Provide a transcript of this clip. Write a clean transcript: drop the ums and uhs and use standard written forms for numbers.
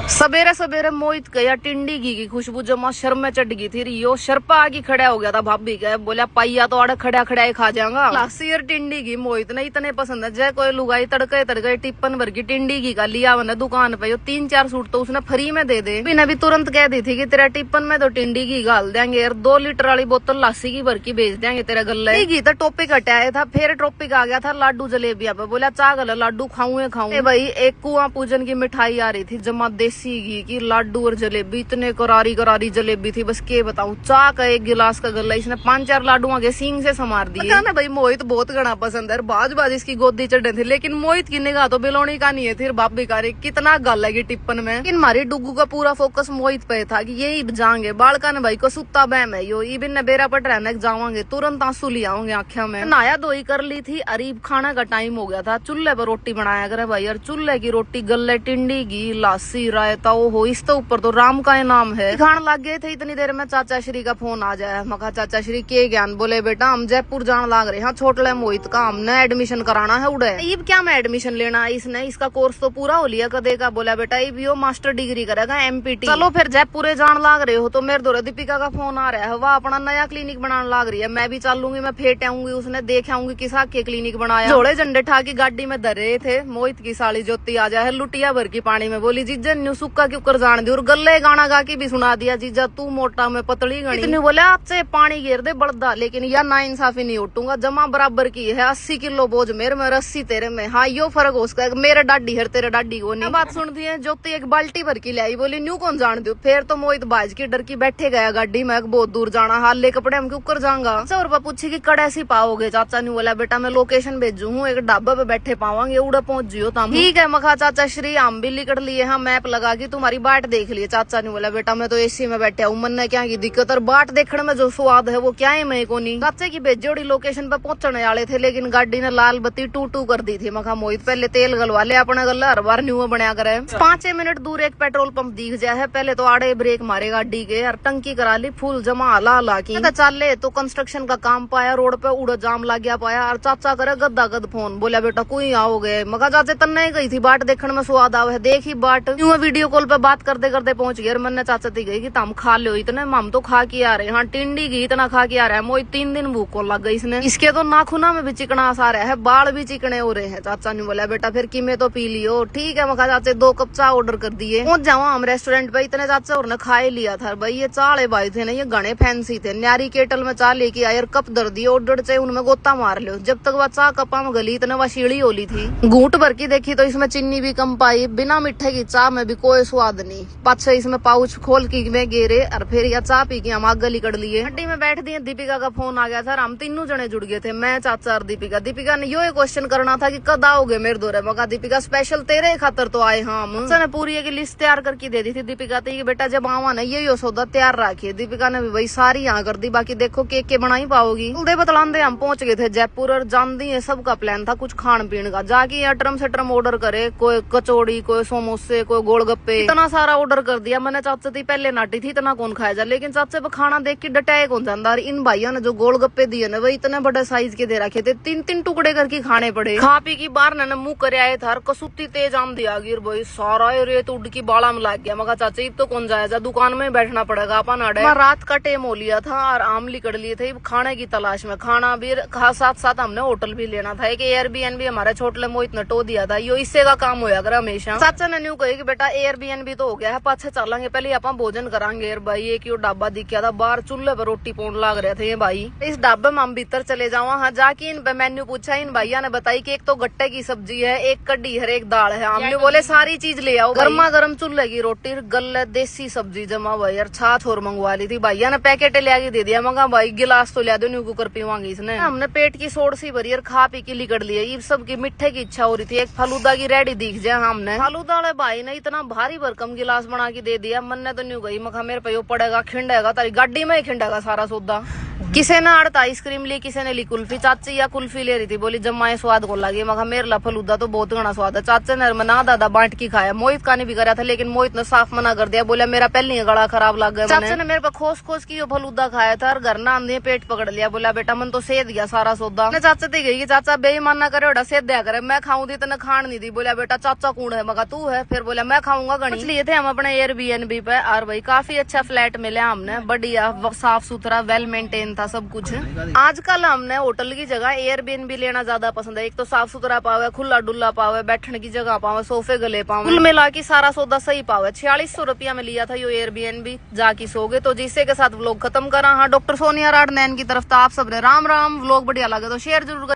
सवेरे सवेरे मोहित गया टिंडी की खुशबू जमा शर में चढ़ गई थी। यो शर्पा आगे खड़ा हो गया था भाभी का, बोला पाइया तो आड़े खड़ा खड़ा ही खा जाऊंगा। लासियर टिंडी की मोहित ने इतने पसंद है, जय कोई लुगाई तड़के तड़के टिप्पन भर की टिंडी की का लिया मैंने दुकान पे। यो 3-4 सूट तो उसने फ्री में दे दे। भी तुरंत कह दी थी कि तेरा टिप्पन में तो टिंडी की गाल देंगे यार, 2 लीटर वाली बोतल लासी की भर की बेच देंगे तेरे गले की। तो टॉपिक हटाया था, फिर टॉपिक आ गया था लाडू जलेबिया पे। बोला चा गल लाडू खाऊं भाई। एक कुआं पूजन की मिठाई आ रही थी जमा देसी घी की, लाडू और जलेबी, इतने करारी करारी जलेबी थी बस के बताऊं। चा का एक गिलास का गला इसने 5-4 लाडू आगे सींग से समार दिए ना भाई। मोहित बहुत घना पसंद है, बाज इसकी गोदी चढ़े थे, लेकिन मोहित की निगाह तो बिलोनी का नहीं है थी। भाभी का कितना गल है टिप्पन में। इन मारी डुगू का पूरा फोकस मोहित पे था कि यही जाएंगे बालका ने भाई को सुत्ता बहम है यो, इबिन ने बेरा पट रहने जावांगे, तुरंत आंसू ले आओगे आंखों में। नहाया धोई कर ली थी, अरीब खाना का टाइम हो गया था। चूल्हे पर रोटी बनाया करे भाई, और चूल्हे की रोटी गले टिंडी की लासी रायता हो, इस तो ऊपर तो राम का इनाम है। खान लग गए थे, इतनी देर में चाचा श्री का फोन आ जाए। मका चाचा श्री के ज्ञान, बोले बेटा हम जयपुर जान लाग रहे हैं, छोटले मोहित का हमने एडमिशन कराना है उड़े। इब क्या मैं एडमिशन लेना है इसने, इसका कोर्स तो पूरा हो लिया कदे का। बोला बेटा इब यो मास्टर डिग्री करेगा MPT। चलो फिर जयपुर जान लाग रहे हो तो मेरे दो दीपिका का फोन आ रहा है, वह अपना नया क्लिनिक बनाने लाग रही है। मैं भी चलूंगी, मैं फेट आऊंगी, उसने देख आऊंगी किस के क्लिनिक बनाया। जोड़े झंडे ठा की गाड़ी में धरे थे। मोहित की साली ज्योति आ जाए लुटिया भर की पानी में, बोली जीजा न्यू सुक्का क्यों कर जान दी, और गले गाना गा के भी सुना दिया, जीजा तू मोटा मैं पतली गणी। इतनी बोले आपसे पानी घेर दे बड़दा, लेकिन यह ना इंसाफी नहीं उठूंगा, जमा बराबर की है। 80 किलो बोझ मेरे में, 80 तेरे में। हाँ यो फर्क हो उसका, मेरे डाडी है तेरे डाडी को नहीं। बात सुनती है ज्योति एक बाल्टी भर की लाई, बोली न्यू कौन जान दू। फिर तो मोहित बाज की डर की बैठे गया गाड़ी में, बहुत दूर जाना, हाल ले कपड़े हम क्यों कर जाऊंगा। और पूछी की कड़े सी पाओगे, चाचा ने बोला बेटा मैं लोकेशन भेजू हूँ, एक ढाबा पे बैठे पावांगे, उड़ा पहुंच जियो तुम। ठीक है मखा चाचा श्री, हम भी लिकड़ लिए हाँ, मैप लगा के तुम्हारी बाट देख लिए। चाचा ने बोला बेटा मैं तो AC में बैठा हूँ, मन ने क्या की दिक्कत, और बाट देखने में जो स्वाद है वो क्या है मैं को नहीं। चाचे की भेजोड़ी लोकेशन पे पहुंचने वाले थे, लेकिन गाड़ी ने लाल बत्ती टू कर दी थी। मखा मोहित पहले तेल गलवा ले अपने गला, हर बार न्यू बना करे। 5 मिनट दूर एक पेट्रोल पंप दिख जाए है, पहले तो आड़े ब्रेक मारे गाड़ी के, और टंकी करा ली फुल जमा हला की। चले तो कंस्ट्रक्शन का काम पाया, रोड पे उड़ा जाम लग गया पाया, और चाचा करे गद्दा गद फोन, बोला बेटा कोई आओगे। मगा चाचे तन्ने गई थी, बाट देखने में स्वाद आवे, देखी बाट यूं वीडियो कॉल पे बात करते करते पहुंच गए। मैंने चाचा ती गई कि तुम खा लो इतने, हम तो खा के आ रहे हैं। हाँ टिंडी की इतना खा के आ रहा है। मोहित 3 दिन भूख को लग गई इसने, इसके तो नाखूना में भी चिकनास आ रहा है, बाल भी चिकने हो रहे हैं। चाचा ने बोला बेटा फिर किमे तो पी लियो। ठीक है मखा चाचे 2 कप चाय ऑर्डर कर दिए। पहुंच जाओ हम रेस्टोरेंट पे, इतने चाचा और ने खा ही लिया था भाई। ये चाले भाई थे ना, ये घने फैंसी थे। न्यारी केटल में चाय लेके आए और कप दर दिए, ऑर्डर चाहिए उनमें गोता मार लो। जब तक वह चाय कपा में गली इतने वह शीड़ी होली थी। घूट भर की देखी तो इसमें चीनी भी कम पाई, बिना मिठाई की चाय में भी कोई स्वाद नहीं। पाछे इसमें पाउच खोल की में गेरे, और फिर यह चाय पी के हम आग गली कर लिए। हड्डी में बैठ दिए, दीपिका का फोन आ गया था, हम तीनों जने जुड़ गए थे, मैं चाचा और दीपिका। दीपिका ने यो क्वेश्चन करना था कि कद आओगे मेरे दौरे। मगा दीपिका स्पेशल तेरे खातर तो आए हम। ने पूरी एक लिस्ट तैयार करके दे दी थी दीपिका थी कि बेटा जब आवा ना ये सौदा तैयार रखिए। दीपिका ने भी भाई सारी यहाँ कर दी, बाकी देखो केक के बना ही पाओगी। दे बतलांदे हम पहुंच गए थे जयपुर, और जान दी है सबका प्लान था कुछ खान पीने का। जाके अटरम सटरम ऑर्डर करे, कोई कचौड़ी, कोई समोसे, कोई गोलगप्पे, इतना सारा ऑर्डर कर दिया। मैंने चाचा थी पहले नाटी थी इतना कौन खाया जाए, लेकिन चाचे पे खाना देख के डटाए कौन जाता। इन भाइयों ने जो गोलगप्पे दिए ना, वो इतने बड़े साइज के दे रखे थे, 3-3 टुकड़े करके खाने पड़े। खा पी की बार ने मुंह करे आए था, कसुती तेज आम दिया गिर भाई, सारा रेत उड़ की बाला में लग गया। मगा चाचा इब तो कौन जाएगा, दुकान में बैठना पड़ेगा अपन अड़े। रात का टेम हो लिया था और आम लिकड़ लिए थे खाने की तलाश में। खाना भी साथ साथ हमने होटल भी लेना था, एक Airbnb हमारे छोटले मोहित ने टो दिया था। यो इससे का काम होया कर हमेशा। चाचा ने न्यू कही कि बेटा Airbnb तो हो गया है, पाछे चलेंगे, पहले अपन भोजन करांगे। यार भाई एक यो ढाबा दिखा था, बाहर चूल्हे पर रोटी पौन लाग रहे थे ये भाई। इस ढाबे में हम भीतर चले जाओ। हाँ जाके इन मेन्यू पूछा, इन भैया ने बताई कि एक तो गट्टे की सब्जी है, एक कड्डी है, एक दाल है। हमने बोले सारी चीज ले आओ, गर्मा गर्म चूल्हे की रोटी, गले देसी सब्जी जमा भाई, यार छाछ और मंगवा ली थी। भैया ने पैकेट ले आके दे दिया। मंगा भाई गिलास तो लिया दो, न्यू कुकर पीवांगी इसने। हमने पेट की सोड़ सी भरी और खा पी के लिकड़ लिए। ये सब की मिठे की इच्छा हो रही थी, एक फालूदा की रेडी दिख जाए। हमने फालूदा वाले भाई ने इतना भारी भरकम गिलास बना के दे दिया। मन ने तो न्यू गई, मखा मेरे पे पड़ेगा, खिंडेगा तारी गाड़ी में ही खिंडेगा सारा सौदा। किसी ने आड़त आइसक्रीम ली, किसी ने ली कुल्फी। चाची या कुल्फी ले रही थी, बोली जम्माए स्वाद को लगी। मैं मेरे ला फलूदा तो बहुत घना स्वाद है। चाचे ने मना दादा बांट की खाया। मोहित का नहीं भी करा था, लेकिन मोहित ने साफ मना कर दिया, बोला मेरा पहले गला खराब लग गया। चाचे ने मेरे पे खोस खोस की फलूदा खाया था और घर ना आंधे पेट पकड़ लिया। बोला बेटा मन तो सेध गया सारा सौदा। मैं चाचा ते गई, चाचा बेईमान ना करे, सेध दिया करे। मैं खाऊं दी तेने खान नहीं दी। बोला बेटा चाचा कौन है? मगा तू है। फिर बोला मैं खाऊंगा गणी। इसलिए थे हम अपने एयरबीएनबी पे, और भाई काफी अच्छा फ्लैट मिला हमने, बढ़िया साफ सुथरा वेल मेंटेन था सब कुछ। आजकल हमने होटल की जगह एयरबीएनबी लेना ज्यादा पसंद है। एक तो साफ सुथरा पावे, खुला डुल्ला पावे, बैठने की जगह पावे, सोफे गले पावे, कुल मिला के सारा सौदा सही पावे। 4600 रुपया में लिया था यो एयरबीएनबी। जाके सोगे तो जिससे के साथ व्लॉग खत्म करा। हाँ, डॉक्टर सोनिया राड नैन की तरफ था आप सब राम राम। व्लॉग बढ़िया लगे तो शेयर जरूर